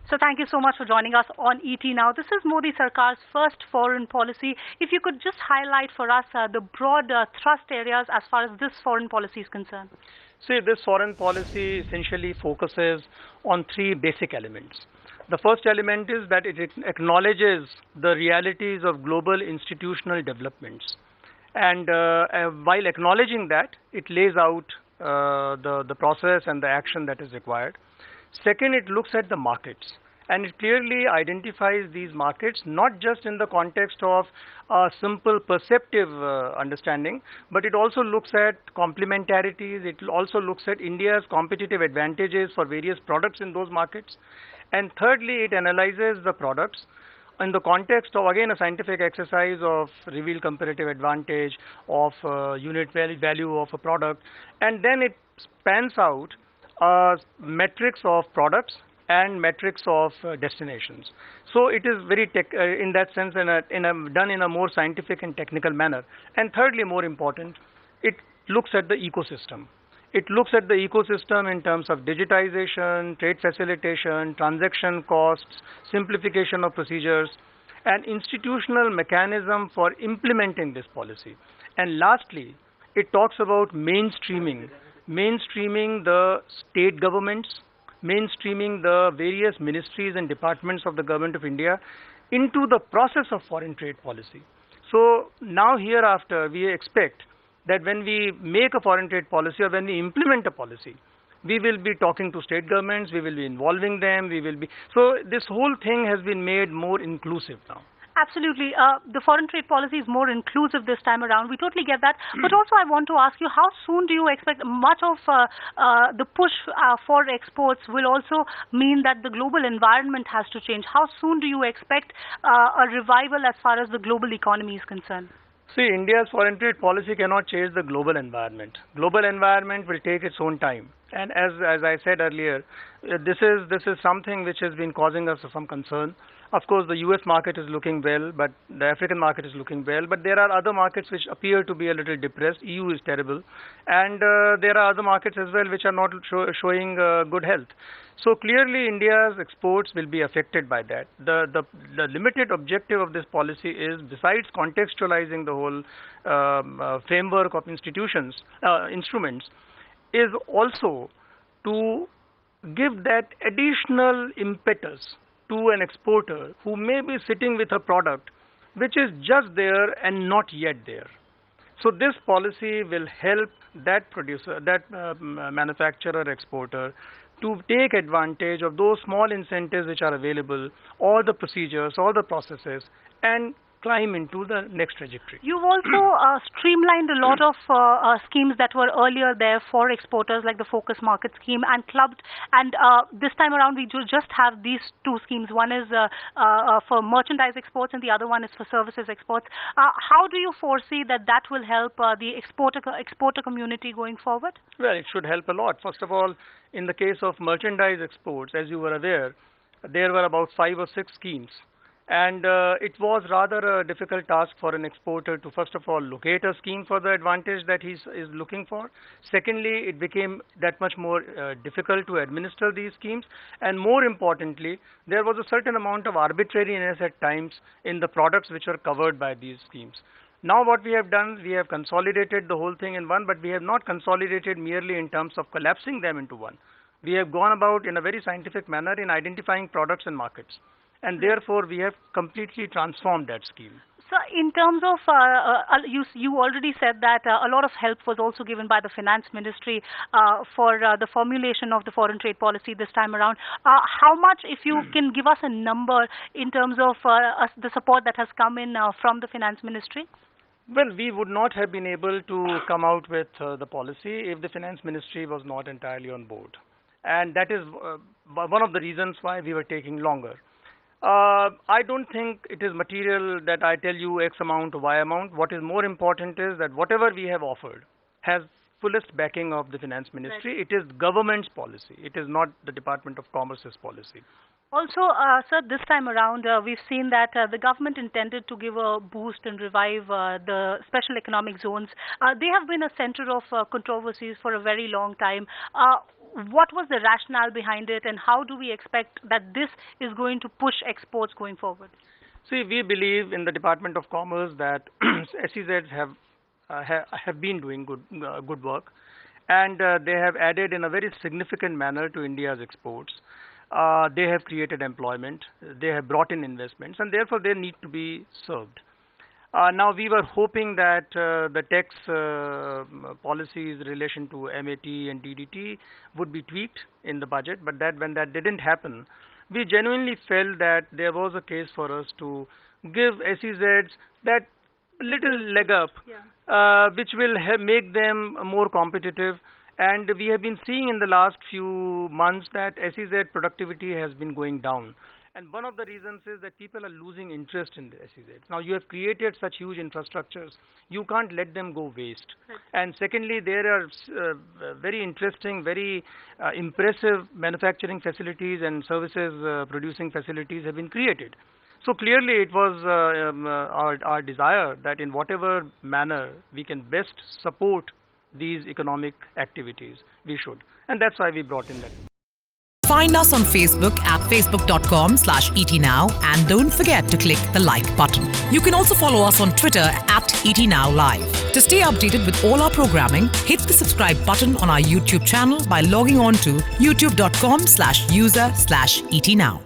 So thank you so much for joining us on ET Now. This is Modi Sarkar's first foreign policy. If you could just highlight for us the broad thrust areas as far as this foreign policy is concerned. See, this foreign policy essentially focuses on three basic elements. The first element is that it acknowledges the realities of global institutional developments. And while acknowledging that, it lays out the process and the action that is required. Second, it looks at the markets and it clearly identifies these markets not just in the context of a simple perceptive understanding, but it also looks at complementarities, it also looks at India's competitive advantages for various products in those markets. And thirdly, it analyzes the products in the context of again a scientific exercise of revealed comparative advantage of unit value of a product, and then it spans out metrics of products and metrics of destinations. So it is very in that sense done in a more scientific and technical manner. And thirdly, more important, it looks at the ecosystem. It looks at the ecosystem in terms of digitization, trade facilitation, transaction costs, simplification of procedures, and institutional mechanism for implementing this policy. And lastly, it talks about mainstreaming the state governments, mainstreaming the various ministries and departments of the government of India into the process of foreign trade policy. So now hereafter, we expect that when we make a foreign trade policy or when we implement a policy, we will be talking to state governments, we will be involving them, so this whole thing has been made more inclusive now. Absolutely. The foreign trade policy is more inclusive this time around. We totally get that. But also I want to ask you, how soon do you expect much of the push for exports will also mean that the global environment has to change? How soon do you expect a revival as far as the global economy is concerned? See, India's foreign trade policy cannot change the global environment. Global environment will take its own time. And as I said earlier, this is something which has been causing us some concern. Of course, the US market is looking well, but the African market is looking well. But there are other markets which appear to be a little depressed. EU is terrible. And there are other markets as well which are not showing good health. So clearly, India's exports will be affected by that. The limited objective of this policy is, besides contextualizing the whole framework of instruments, is also to give that additional impetus to an exporter who may be sitting with a product which is just there and not yet there. So this policy will help that producer, that manufacturer, exporter, to take advantage of those small incentives which are available, all the procedures, all the processes, and climb into the next trajectory. You've also streamlined a lot of schemes that were earlier there for exporters, like the Focus Market scheme, and clubbed. And this time around, we just have these two schemes. One is for merchandise exports, and the other one is for services exports. How do you foresee that will help the exporter community going forward? Well, it should help a lot. First of all, in the case of merchandise exports, as you were aware, there were about 5 or 6 schemes. And it was rather a difficult task for an exporter to first of all locate a scheme for the advantage that he is looking for. Secondly, it became that much more difficult to administer these schemes. And more importantly, there was a certain amount of arbitrariness at times in the products which were covered by these schemes. Now what we have done, we have consolidated the whole thing in one, but we have not consolidated merely in terms of collapsing them into one. We have gone about in a very scientific manner in identifying products and markets. And therefore, we have completely transformed that scheme. So in terms of, you already said that a lot of help was also given by the Finance Ministry for the formulation of the foreign trade policy this time around. How much, if you can give us a number in terms of the support that has come in from the Finance Ministry? Well, we would not have been able to come out with the policy if the Finance Ministry was not entirely on board. And that is one of the reasons why we were taking longer. I don't think it is material that I tell you X amount or Y amount. What is more important is that whatever we have offered has fullest backing of the Finance Ministry. Right. It is government's policy. It is not the Department of Commerce's policy. Also, sir, this time around, we've seen that the government intended to give a boost and revive the special economic zones. They have been a center of controversies for a very long time. what was the rationale behind it, and how do we expect that this is going to push exports going forward? See, we believe in the Department of Commerce that SEZs have been doing good work, and they have added in a very significant manner to India's exports. They have created employment, they have brought in investments, and therefore they need to be served. Now, we were hoping that the tax policies in relation to MAT and DDT would be tweaked in the budget, but when that didn't happen, we genuinely felt that there was a case for us to give SEZs that little leg up, which will make them more competitive. And we have been seeing in the last few months that SEZ productivity has been going down. And one of the reasons is that people are losing interest in the SEZ. Now, you have created such huge infrastructures, you can't let them go waste. Right. And secondly, there are very interesting, very impressive manufacturing facilities and services producing facilities have been created. So clearly it was our desire that in whatever manner we can best support these economic activities, we should. And that's why we brought in that. Find us on Facebook at facebook.com/ETNow and don't forget to click the like button. You can also follow us on Twitter at ETNowLive. To stay updated with all our programming, hit the subscribe button on our YouTube channel by logging on to youtube.com/user/ETNow.